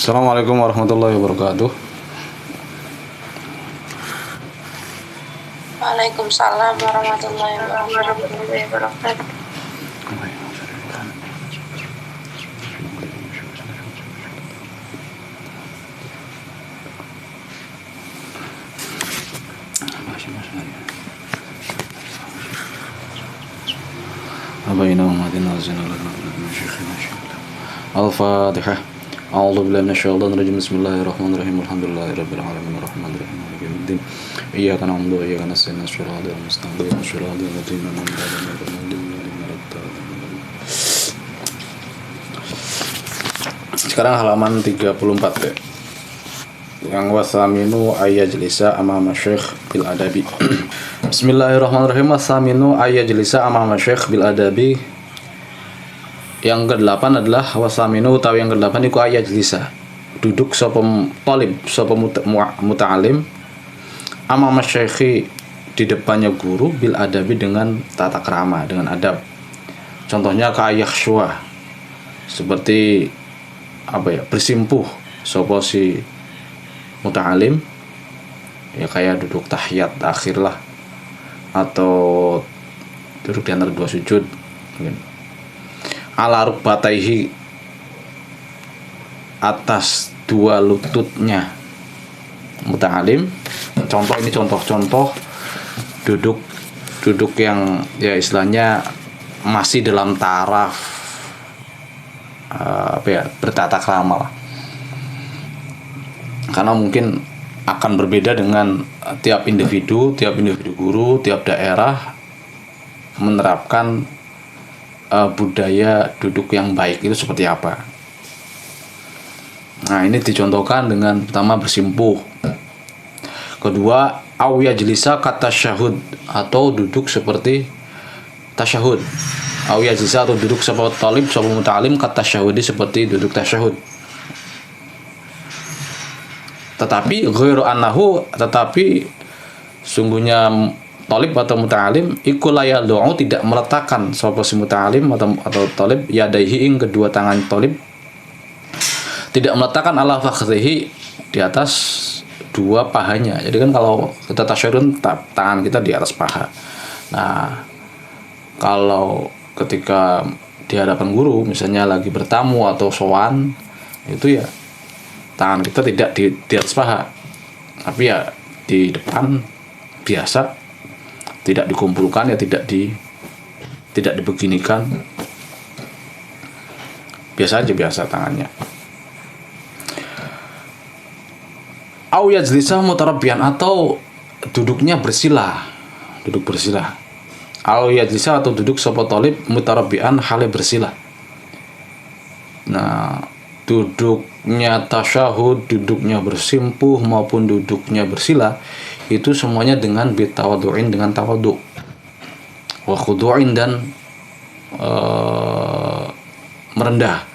Assalamualaikum warahmatullahi wabarakatuh. Waalaikumsalam warahmatullahi wabarakatuh. Al-Fatihah. A'udzu billahi minasyaitonir rajim. Bismillahirrahmanirrahim. Alhamdulillahirabbil alamin arrahmanir rahim maliki yaumiddin. Iyyaka na'budu wa iyyaka nasta'in ihdinas siratal mustaqim siratal ladzina an'amta 'alaihim. Sekarang halaman 34 ya. Yang wasaminu ayyajlisa amama syekh bil adabi. Bismillahirrahmanirrahim. Wasaminu ayyajlisa amama syekh bil adabi. Yang ke-8 adalah wasaminu utawi yang ke-8 iku ayyajlisa. Duduk sapa talib, sapa muta'alim amama syekhi di depannya guru bil adabi dengan tata krama, dengan adab. Contohnya kayak syuah. Seperti bersimpuh sapa si muta'alim ya, kayak duduk tahiyat akhir lah, atau duduk di antara dua sujud mungkin. Ala rukbataihi, atas dua lututnya muta'alim. Contoh ini contoh-contoh duduk yang ya istilahnya masih dalam taraf bertata krama lah. Karena mungkin akan berbeda dengan tiap individu guru, tiap daerah menerapkan budaya duduk yang baik itu seperti apa. Nah, ini dicontohkan dengan pertama bersimpuh. Kedua, au yajlisa kata syahud, atau duduk seperti tasyahud. Au yajlisa, atau duduk seperti talib, seperti muta'alim kata syahudi, seperti duduk tasyahud. Tetapi ghairu annahu, tetapi sungguhnya talib atau muta'alim iku la yad'u, tidak meletakkan sapa si muta'alim atau talib yadaihi ing kedua tangan talib, tidak meletakkan ala fakhrihi, di atas dua pahanya. Jadi kan kalau kita tasyahud tangan kita di atas paha. Nah, kalau ketika di hadapan guru misalnya lagi bertamu atau sowan, itu ya tangan kita tidak di atas paha, tapi ya di depan biasa, tidak dikumpulkan ya, tidak dibeginikan, biasa aja, biasa tangannya. Au yajlisa mutarabbiyan, atau duduknya bersila, duduk bersila. Au yajlisa, atau duduk sapa talib mutarabbiyan hale bersila. Nah, duduknya tasyahud, duduknya bersimpuh maupun duduknya bersila, itu semuanya dengan bitawadu'in, dengan tawadhu, wa khudu'in, dan merendah,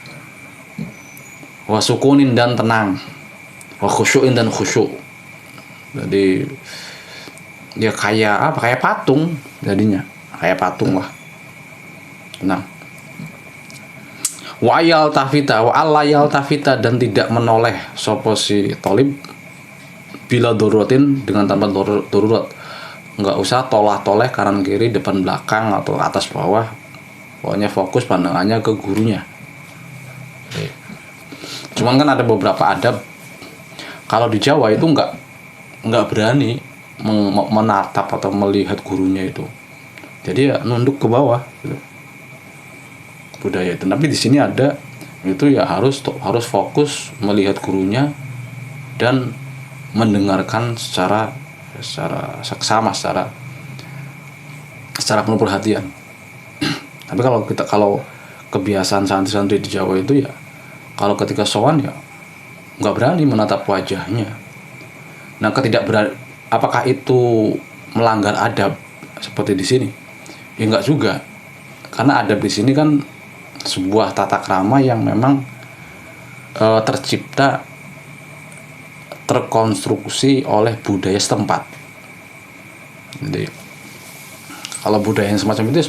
wa sukunin, dan tenang, wa khusyu'in, dan khusyuk. Jadi ya kayak patung jadinya, kayak patung lah. Nah, wa ayal tafita, wa alayal tafita, dan tidak menoleh sapa si talib bila daruratin, dengan tanpa darurat. Nggak usah tolah-toleh kanan kiri, depan belakang, atau atas bawah. Pokoknya fokus pandangannya ke gurunya. Oke. Cuman kan ada beberapa adab. Kalau di Jawa itu nggak berani menatap atau melihat gurunya itu. Jadi ya nunduk ke bawah gitu. Budaya itu. Tapi di sini ada itu ya harus fokus melihat gurunya dan mendengarkan secara seksama, secara penuh perhatian. Tapi kalau kebiasaan santri-santri di Jawa itu ya, kalau ketika sowan ya nggak berani menatap wajahnya. Nah, apakah itu melanggar adab seperti di sini? Ya nggak juga, karena adab di sini kan sebuah tata krama yang memang terkonstruksi oleh budaya setempat. Jadi kalau budaya yang semacam itu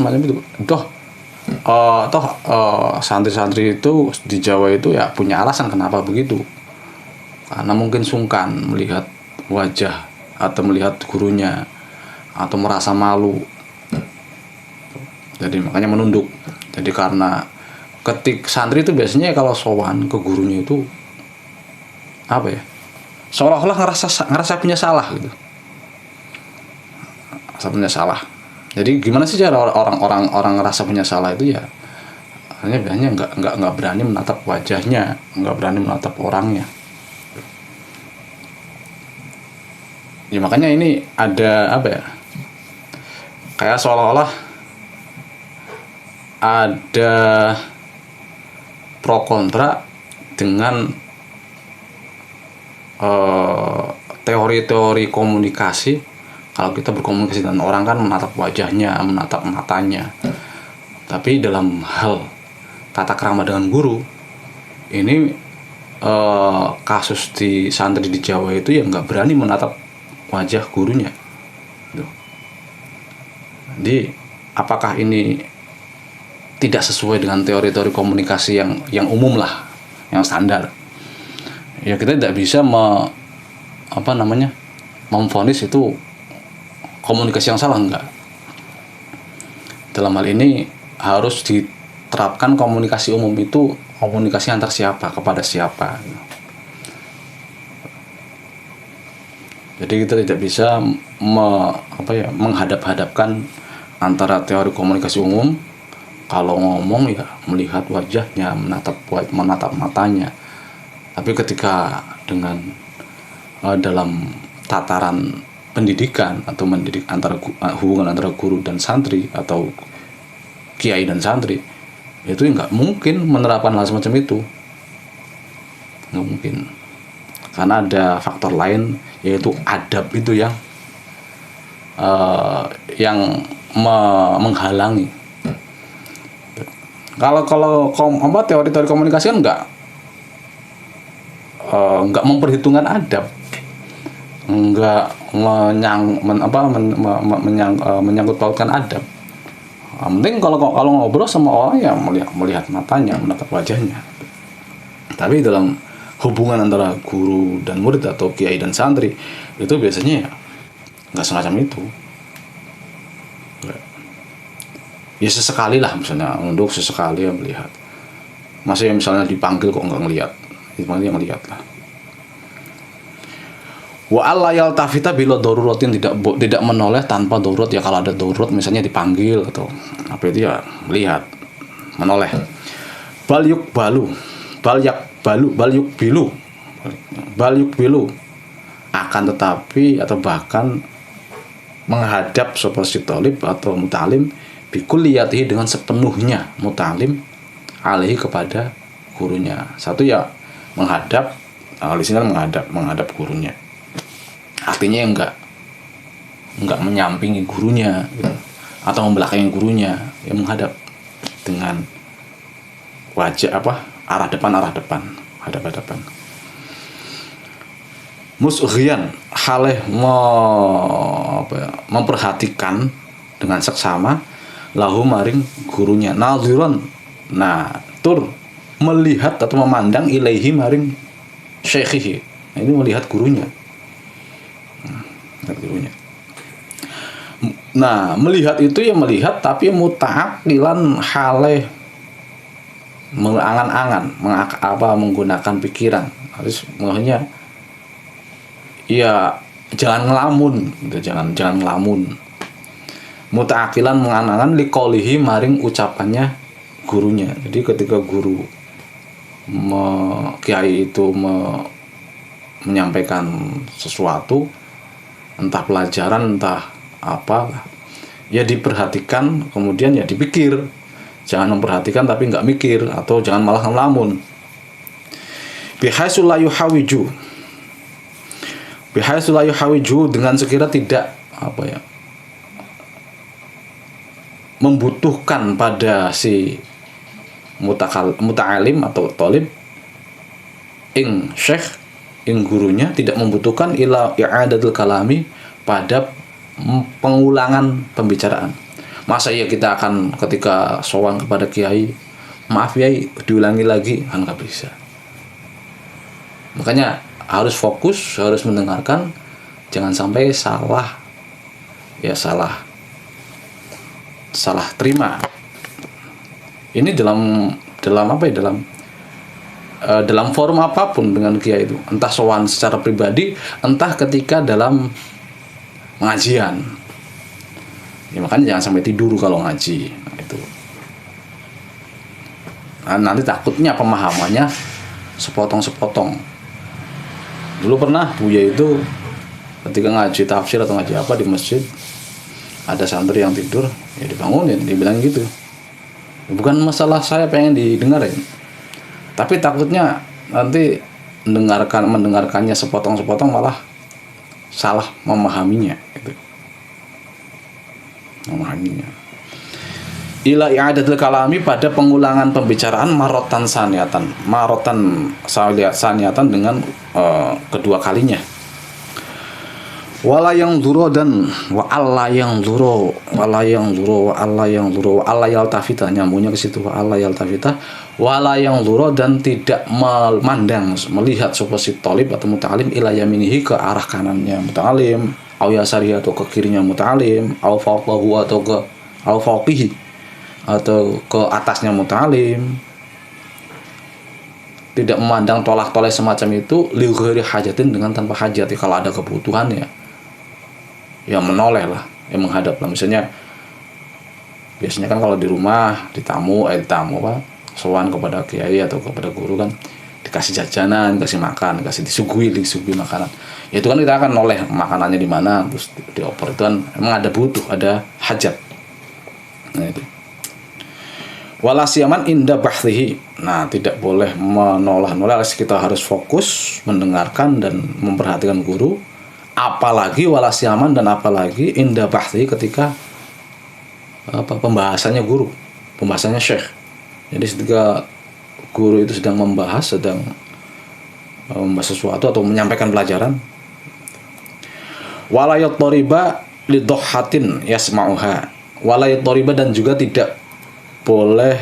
santri-santri itu di Jawa itu ya punya alasan kenapa begitu. karena mungkin sungkan melihat wajah atau melihat gurunya atau merasa malu, jadi makanya menunduk. Jadi karena santri itu biasanya kalau sowan ke gurunya itu apa ya, seolah-olah ngerasa punya salah gitu, ngerasa punya salah. Jadi gimana sih cara orang ngerasa punya salah itu ya, hanya biasanya nggak berani menatap wajahnya, nggak berani menatap orangnya. Ya makanya ini ada apa ya, kayak seolah-olah ada pro kontra dengan teori-teori komunikasi. Kalau kita berkomunikasi dengan orang kan menatap wajahnya, menatap matanya. Tapi dalam hal tata krama dengan guru, ini kasus di santri di Jawa itu yang nggak berani menatap wajah gurunya. Jadi apakah ini tidak sesuai dengan teori-teori komunikasi yang umum lah, yang standar? Ya kita tidak bisa memvonis itu komunikasi yang salah, enggak. Dalam hal ini harus diterapkan komunikasi umum itu komunikasi antar siapa kepada siapa. Jadi kita tidak bisa menghadap-hadapkan antara teori komunikasi umum. Kalau ngomong ya melihat wajahnya, menatap matanya. Tapi ketika dengan dalam tataran pendidikan atau mendidik hubungan antara guru dan santri atau kiai dan santri, itu nggak mungkin menerapkan hal semacam itu, nggak mungkin, karena ada faktor lain, yaitu adab itu yang menghalangi. Kalau teori-teori komunikasi kan nggak memperhitungkan adab, nggak menyangkut pautkan adab. Penting kalau ngobrol sama orang ya melihat matanya, menatap wajahnya. Tapi dalam hubungan antara guru dan murid atau kiai dan santri itu biasanya ya nggak semacam itu. Ya sesekali lah, misalnya nunduk sesekali ya melihat. Masih misalnya dipanggil kok nggak ngelihat, dipanggil yang ngelihat lah. Wa alla yaltafita bila daruratin, tidak menoleh tanpa darurat. Ya kalau ada darurat misalnya dipanggil atau apa itu ya melihat, menoleh. Bal yuk bilu akan tetapi atau bahkan menghadap sapa si thalib atau mutalim bikulliyatihi dengan sepenuhnya mutalim alaihi kepada gurunya. Satu ya menghadap, di sini menghadap gurunya. Artinya enggak menyampingi gurunya gitu, atau membelakangi gurunya, ya menghadap dengan wajah arah depan, hadap-hadapan. Musghiyan haleh memperhatikan dengan seksama lahu maring gurunya, naziran tur melihat atau memandang ilaihi maring syekhihi. Ini melihat gurunya. Nah, melihat itu ya melihat, tapi muta'aqilan haleh mengangan-angan, menggunakan pikiran. Harus makanya ya jangan ngelamun, jangan ngelamun. Muta'aqilan mengangan-angan liqaulihi maring ucapannya gurunya. Jadi ketika guru kiai itu menyampaikan sesuatu, entah pelajaran entah apa, ya diperhatikan, kemudian ya dipikir. Jangan memperhatikan tapi nggak mikir, atau jangan malah ngelamun. Bihaitsu la yuhawiju dengan sekira tidak membutuhkan pada si muta'alim atau thalib ing syekh, ing gurunya, tidak membutuhkan ila i'adatul kalami, pada pengulangan pembicaraan. Masa iya kita akan ketika sowan kepada kiai, maaf ya diulangi lagi, kan nggak bisa. Makanya harus fokus, harus mendengarkan, jangan sampai salah terima. Ini dalam forum apapun dengan kiai itu, entah sowan secara pribadi, entah ketika dalam pengajian. Ya, makanya jangan sampai tidur kalau ngaji. Itu. Nah, nanti takutnya pemahamannya sepotong-sepotong. Dulu pernah Buya itu ketika ngaji tafsir atau ngaji apa di masjid, ada santri yang tidur, ya dibangunin, dibilang gitu. Bukan masalah saya pengen didengarin, tapi takutnya nanti mendengarkannya sepotong-sepotong malah salah memahaminya gitu. Ila i'adatul kalami, pada pengulangan pembicaraan marotan saniatan dengan kedua kalinya. Wala yang duro dan wa alla yang duro wa alla yaltafita, nyambungnya ke situ, wa alla yaltafita, wala yang duro, dan tidak memandang melihat sapa si thalib atau muta'alim ila yaminihi, ke arah kanannya muta'alim, au yasarihi, atau ke kirinya muta'alim, au fawqahu, atau ke au fawqihi, atau ke atasnya muta'alim. Tidak memandang tolak-toleh semacam itu li ghairi hajatin, dengan tanpa hajat. Kalau ada kebutuhan ya menoleh lah, yang menghadap lah. Misalnya biasanya kan kalau di rumah ditamu sowan kepada kiai atau kepada guru kan dikasih jajanan, dikasih makan, disuguhi makanan. Ya itu kan kita akan noleh makanannya di mana, terus dioper. Itu kan emang ada butuh, ada hajat. Nah itu. Wala siyaman inda bahthihi. Nah, tidak boleh menoleh-noleh, kita harus fokus mendengarkan dan memperhatikan guru. Apalagi wala siyaman, dan apalagi inda bahthihi, ketika pembahasannya guru, pembahasannya syekh. Jadi ketika guru itu sedang membahas sesuatu atau menyampaikan pelajaran. Wala yattariba lidhahatin yasma'uha. Wala yattariba, dan juga tidak boleh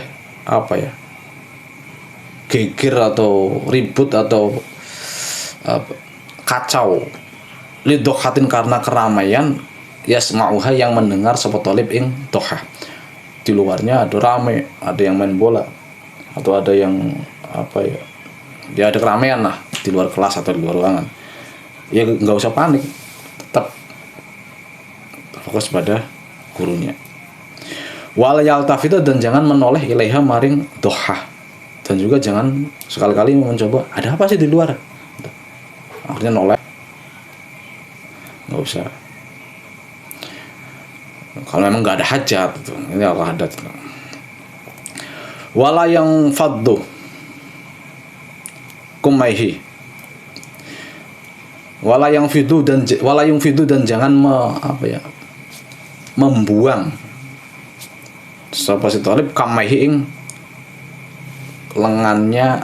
geger atau ribut atau kacau, lidhahatin, karena keramaian, yasma'uha, yang mendengar sapa thalib ing doha. Di luarnya ada rame, ada yang main bola, atau ada yang ya ada keramaian lah di luar kelas atau di luar ruangan. Ya nggak usah panik, tetap fokus pada gurunya. Wal yaltafita, dan jangan menoleh ilaiha maring doha, dan juga jangan sekali-kali mencoba ada apa sih di luar, akhirnya noleh. Nggak usah. Kalau memang nggak ada hajat, ini Allah hadat. Wala yang faddu kumaihi, wala yang fidu, dan jangan membuang sapa si thalib kamaihi ing lengannya,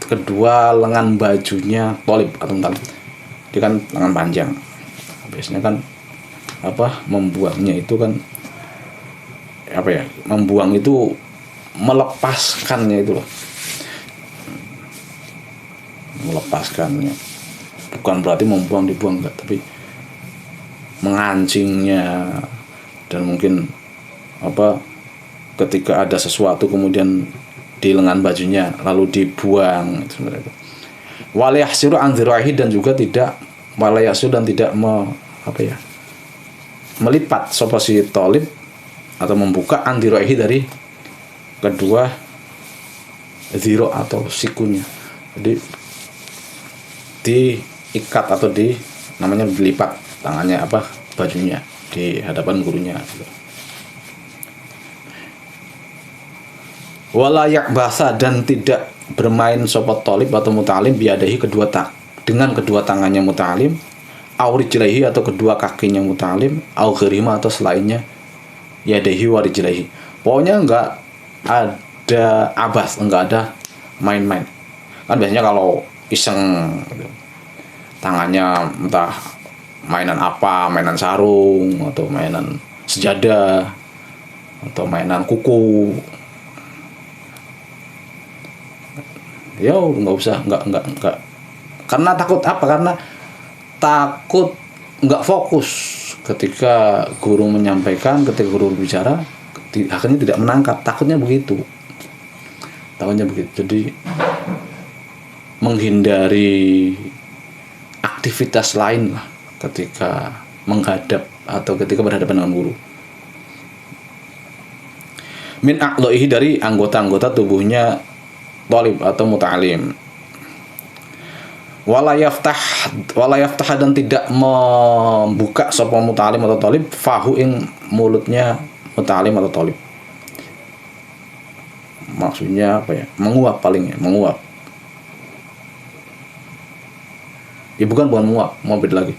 kedua lengan bajunya thalib atau thalib. Dia kan lengan panjang. Biasanya kan membuangnya itu kan membuang itu melepaskannya itu loh. Melepaskannya. Bukan berarti membuang dibuang, enggak, tapi mengancingnya, dan mungkin ketika ada sesuatu kemudian di lengan bajunya lalu dibuang sebenarnya. Waliyahsiru an dzira'ihi, dan juga tidak melipat sapa si thalib atau membuka an dzira'ihi, dari kedua dzira atau sikunya. Jadi diikat atau namanya dilipat tangannya bajunya di hadapan gurunya. Wala yakbasa, dan tidak bermain sapa thalib atau muta'alim biadahi, dengan kedua tangannya muta'alim, au rijlaihi, atau kedua kakinya muta'alim, au ghairima, atau selainnya yadahi wa rijlaihi. Pokoknya enggak ada abas, enggak ada main-main. Kan biasanya kalau iseng tangannya entah mainan sarung, atau mainan sejadah, atau mainan kuku. Ya nggak usah, nggak Karena takut apa? Karena takut nggak fokus ketika guru menyampaikan, ketika guru berbicara, akhirnya tidak menangkap. Takutnya begitu. Jadi menghindari aktivitas lain lah ketika menghadap atau ketika berhadapan dengan guru. Min a'dha'ihi, dari anggota-anggota tubuhnya thalib atau muta'alim. Wala yaftah dan tidak membuka sapa muta'alim atau thalib fahu ing mulutnya muta'alim atau thalib. Maksudnya apa ya? Menguap menguap. Ya bukan menguap, mau beda lagi.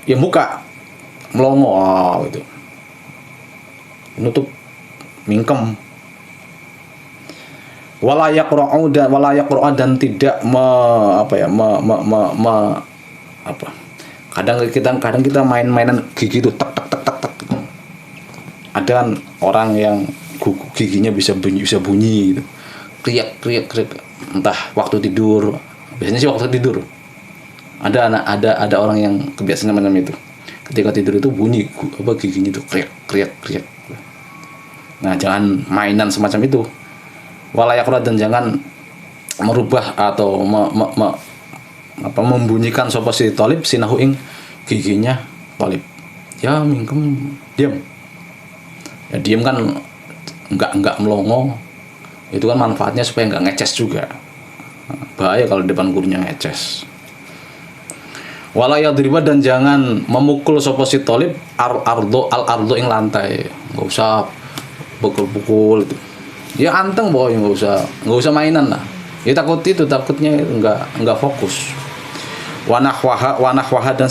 Ya buka melongo gitu. Nutup mingkem. Wala yaqra'u dan tidak kadang kita main-mainan gigi itu tek tek tek tek tek. Ada kan orang yang giginya bisa bunyi gitu. Kriak. Entah waktu tidur. Biasanya sih waktu tidur. Ada orang yang kebiasaan macam itu. Ketika tidur itu bunyi giginya itu kriak. Nah, jangan mainan semacam itu. Wala yaqra, dan jangan merubah atau membunyikan sapa si thalib sinahu ing giginya thalib. Ya mingkem, diam. Ya diam kan enggak melongo. Itu kan manfaatnya supaya enggak ngeces juga. Bahaya kalau di depan gurunya ngeces. Wala yadriba, dan jangan memukul sapa si thalib al-ardo ing lantai. Enggak usah pukul-pukul itu. Ya anteng pokoknya, enggak usah mainan lah. Ya takutnya enggak fokus. Wanahwaha dan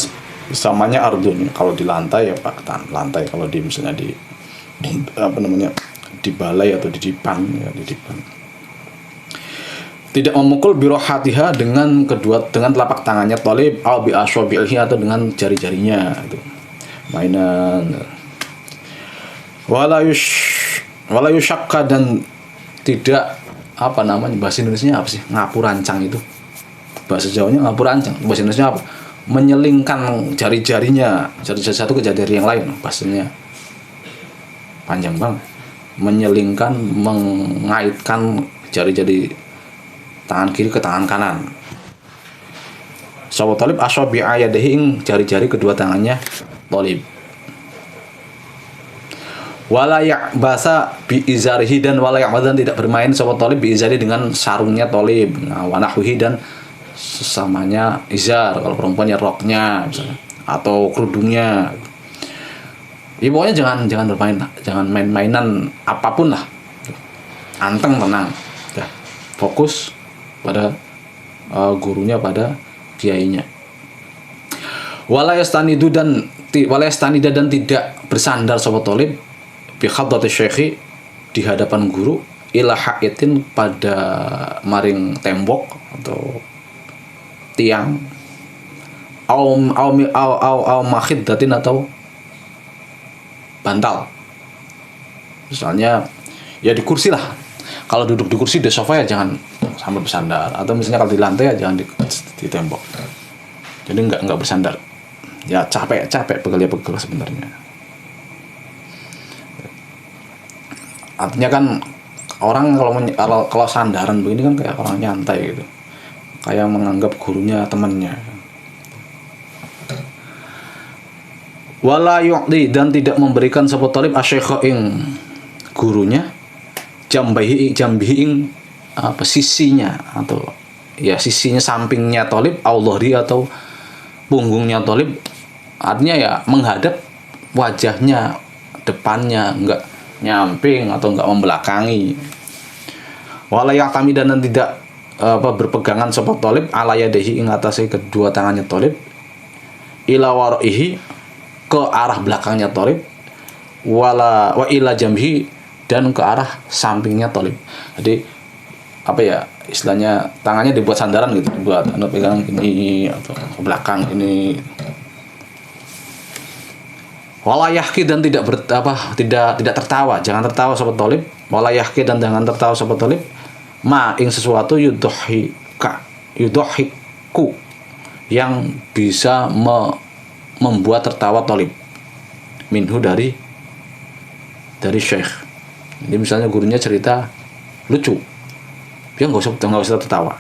samanya ardun. Kalau di lantai ya Pak, lantai. Kalau di misalnya di di balai atau di dipan. Tidak memukul birohatiha dengan telapak tangannya thalib au bi aswabihi, atau dengan jari-jarinya itu. Mainan. Wala yushakka, dan tidak bahasa Indonesianya apa sih? Ngapu rancang itu. Bahasa Jawanya ngapu rancang. Bahasa Indonesianya apa? Menyelingkan jari-jarinya, jari satu ke jari yang lain. Bahasanya panjang banget. Menyelingkan, mengaitkan jari-jari tangan kiri ke tangan kanan. Sahabat thalib aswabi ayadihi, ing jari-jari kedua tangannya thalib. Wala ya'basa bi izarihi, dan wala ya'badan tidak bermain sahabat thalib bi izari dengan sarungnya thalib. Nah, wa nahwihi, dan sesamanya izar kalau perempuan ya roknya misalnya, atau kerudungnya. Ya pokoknya jangan bermain lah, jangan main-mainan apapun lah. Anteng, tenang. Ya, fokus pada gurunya, pada kiainya. Wala yastanida dan tidak bersandar sahabat thalib bi khaddati syekhi, di hadapan guru, ila haitin, pada maring tembok atau tiang, au makhiddatin, atau bantal. Misalnya ya di kursi lah. Kalau duduk di kursi di sofa ya jangan sambil bersandar, atau misalnya kalau di lantai ya jangan di tembok. Jadi enggak bersandar. Ya capek pegel sebenarnya. Artinya kan orang kalau sandaran begini kan kayak orang nyantai gitu. Kayak menganggap gurunya temannya. Wala yu'ti, dan tidak memberikan sapa thalib asyikha ing gurunya jambihi ing sisinya, atau ya sisinya sampingnya thalib, audhri, atau punggungnya thalib. Artinya ya menghadap wajahnya, depannya, enggak nyamping atau enggak membelakangi. Wala ya'tami, dan tidak berpegangan sapa thalib ala yadihi ing atase kedua tangannya thalib, ila waraihi, ke arah belakangnya thalib, wa ila jambihi, dan ke arah sampingnya thalib. Jadi istilahnya tangannya dibuat sandaran gitu, buat pegangan ini atau ke belakang ini. Wala yahki, dan tidak tertawa, jangan tertawa sahabat thalib. Wala yahki, dan jangan tertawa sahabat thalib ma ing sesuatu yudhi ka yudhahiku, yang bisa membuat tertawa thalib, minhu dari syekh. Jadi misalnya gurunya cerita lucu, dia nggak usah tertawa.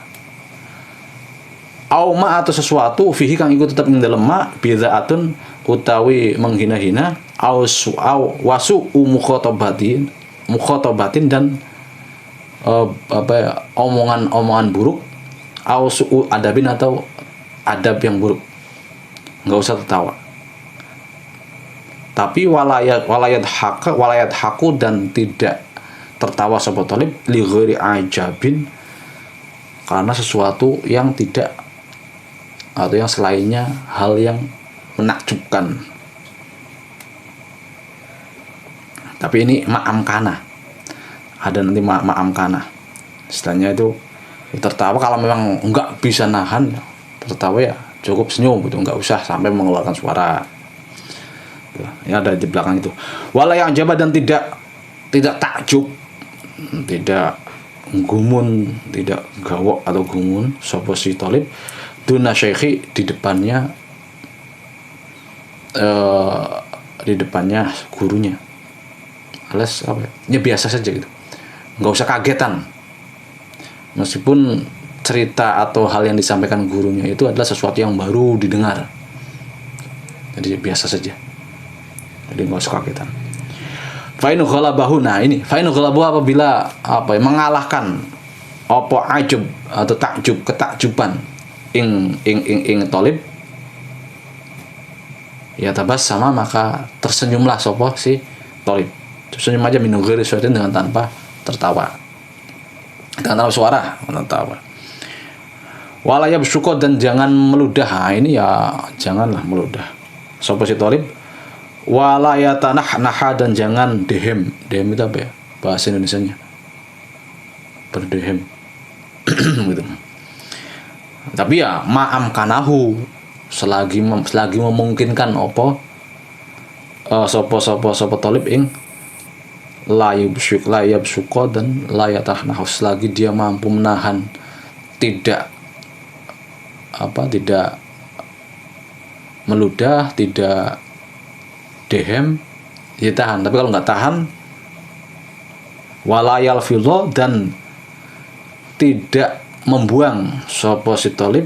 Auma atau sesuatu fihi kang ikut tetap ing dalem ma bid'atun utawi menghina-hina wasu mukhatabatin dan omongan buruk su'u adabin atau adab yang buruk, nggak usah tertawa. Tapi walayat haku dan tidak tertawa sapa thalib li ghairi ajabin, karena sesuatu yang tidak atau yang selainnya hal yang menakjubkan. Tapi ini ma'amkana, ada nanti ma'amkana. Istilahnya itu tertawa kalau memang enggak bisa nahan, tertawa ya cukup senyum gitu, enggak usah sampai mengeluarkan suara. Ya ada di belakang itu. Wala yang jabah dan tidak takjub, tidak gumun, tidak gawok atau gumun sapa si thalib duna syekhi, di depannya gurunya. Alias apa ya? Ya biasa saja gitu. Nggak usah kagetan. Meskipun cerita atau hal yang disampaikan gurunya itu adalah sesuatu yang baru didengar. Jadi biasa saja. Jadi nggak usah kagetan. Fa'inu ghalabahu, nah ini fa'inu ghalabahu apabila mengalahkan apa ajub atau takjub, ketakjuban ing thalib, ya tabas sama, maka tersenyumlah sapa si thalib. Tersenyum aja min ghairi suatin, dengan tanpa tertawa, dengan tanpa suara, tertawa. Wala yabsuqa, dan jangan meludah. Nah, ini ya janganlah meludah sapa si thalib. Wala yatanah, dan jangan dehem. Dehem itu apa ya bahasa Indonesianya? Berdehem gitu. Tapi ya ma'amkanahu, selagi memungkinkan apa sapa thalib ing la yabsuqa dan la yatanah, selagi dia mampu menahan, tidak meludah, tidak dehem, dia tahan. Tapi kalau nggak tahan, walayal filo, dan tidak membuang sapa si thalib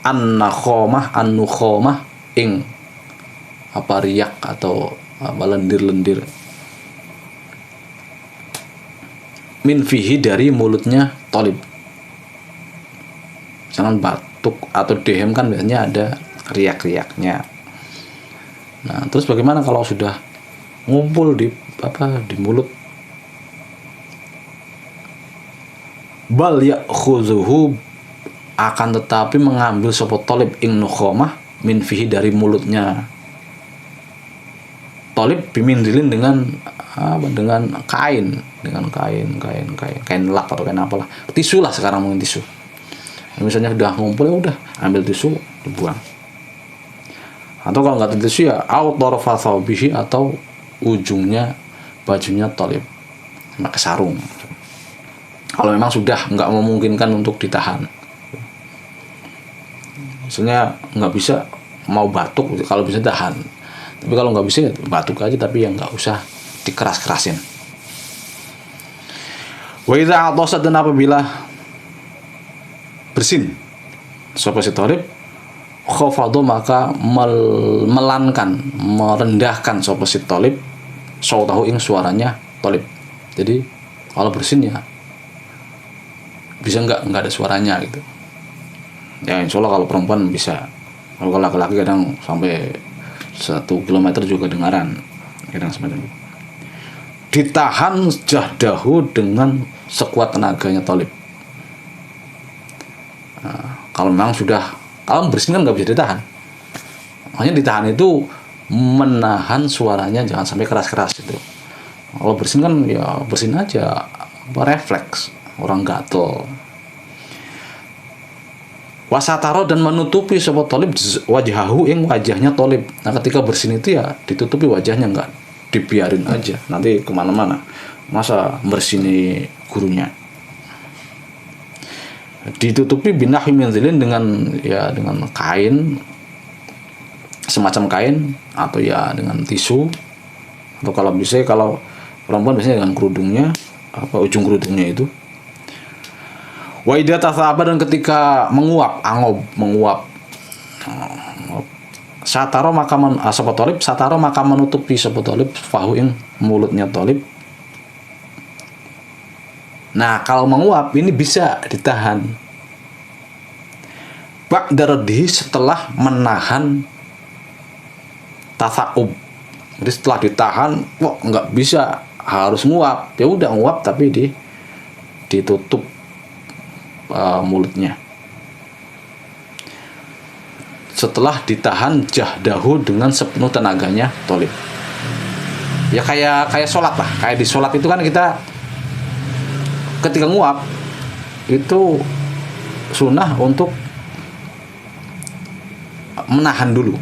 an-nukhomah ing riak atau lendir-lendir min fihi, dari mulutnya thalib. Jangan batuk atau dehem, kan biasanya ada riak-riaknya. Nah, terus bagaimana kalau sudah ngumpul di mulut? Bal ya'khudhuhu, akan tetapi mengambil sapa thalib ing nukhomah min fihi, dari mulutnya thalib, bimindilin, dengan kain lap atau kain apalah, tisu lah sekarang, mungkin tisu. Misalnya sudah ngumpul, ya udah ambil tisu dibuang. Atau kalau nggak tisu ya outdorfa thawbihi, atau ujungnya bajunya thalib, pakai sarung. Kalau memang sudah nggak memungkinkan untuk ditahan, misalnya nggak bisa, mau batuk, kalau bisa tahan. Tapi kalau nggak bisa ya batuk aja, tapi yang nggak usah dikeras-kerasin. Wa idza atasa, dan apabila bersin sapa si thalib, khafadha, maka merendahkan sapa si thalib sautahu ing suaranya thalib. Jadi kalau bersin ya bisa nggak ada suaranya gitu. Ya insya Allah kalau perempuan bisa. Kalau laki-laki kadang sampai 1 kilometer juga dengaran, kadang semacam itu. Ditahan jahdahu, dengan sekuat tenaganya thalib. Nah, kalau memang sudah, kalau bersin kan nggak bisa ditahan. Hanya ditahan itu menahan suaranya, jangan sampai keras-keras itu. Kalau bersin kan ya bersin aja, refleks, orang gatel. Wasataro, dan menutupi sapa thalib wajahahu ing wajahnya thalib. Nah, ketika bersin itu ya ditutupi wajahnya, enggak dibiarin aja, nanti kemana-mana. Masa bersini gurunya. ditutupi binahi minzilin dengan kain, semacam kain, atau ya dengan tisu, atau kalau perempuan biasanya dengan kerudungnya, ujung kerudungnya itu. Wa idza tasaba, dan ketika menguap, menguap. Sataro maka sapa thalib, sataro maka menutupi sapa thalib fahu ing mulutnya thalib. Nah, kalau menguap ini bisa ditahan. Ba'da raddihi, setelah menahan tasa'ub. Jadi setelah ditahan, kok nggak bisa, harus nguap. Ya udah nguap tapi ditutup mulutnya. Setelah ditahan jahdahu, dengan sepenuh tenaganya thalib. Ya kayak sholat lah. Kayak di sholat itu kan kita ketika nguap itu sunnah untuk menahan dulu.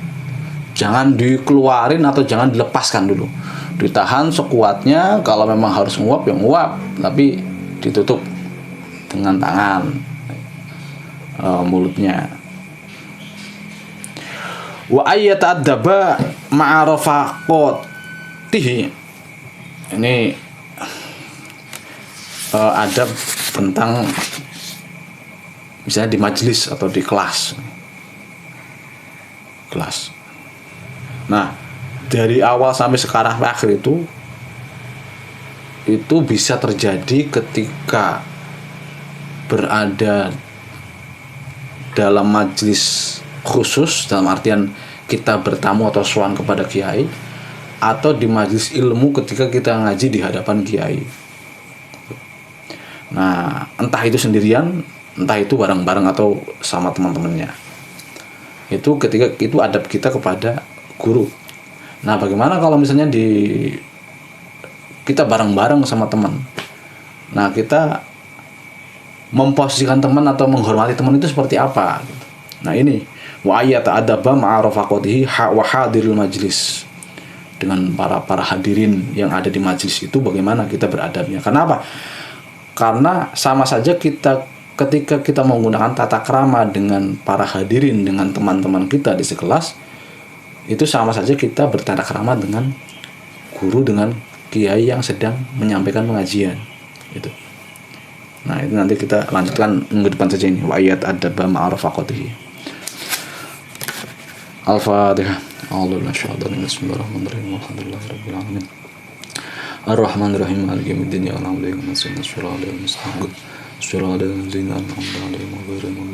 Jangan dikeluarin atau jangan dilepaskan dulu. Ditahan sekuatnya, kalau memang harus nguap ya nguap, tapi ditutup dengan tangan mulutnya. Wa ayyata'addaba ma'a rafaqatihi. Ini adab tentang misalnya di majelis atau di kelas. Nah, dari awal sampai sekarang akhir itu bisa terjadi ketika berada dalam majelis khusus, dalam artian kita bertamu atau sowan kepada kiai, atau di majelis ilmu ketika kita ngaji di hadapan kiai. Nah, entah itu sendirian, entah itu bareng-bareng atau sama teman-temannya. Itu ketika itu adab kita kepada guru. Nah, bagaimana kalau misalnya kita bareng-bareng sama teman? Nah, kita memposisikan teman atau menghormati teman itu seperti apa? Nah, ini wa ayyata'addaba ma'a rafaqatihi wa hadiril majlis. Dengan para hadirin yang ada di majlis itu bagaimana kita beradabnya? Kenapa? Karena sama saja ketika kita menggunakan tata krama dengan para hadirin, dengan teman-teman kita di sekelas, itu sama saja kita bertata krama dengan guru, dengan kiai yang sedang menyampaikan pengajian. Itu. Nah, itu nanti kita lanjutkan minggu depan saja ini. Wa ayyata'addaba ma'a rafaqatihi. Al-Fatihah. Bismillahirrahmanirrahim. Alhamdulillahirabbil alamin. Ar-Rahmanir-Rahim. Maliki yaumiddin. Ya na'budu wa nasta'inu. Ihdinas siratal mustaqim. Siratal ladzina an'amta 'alaihim ghairil maghdubi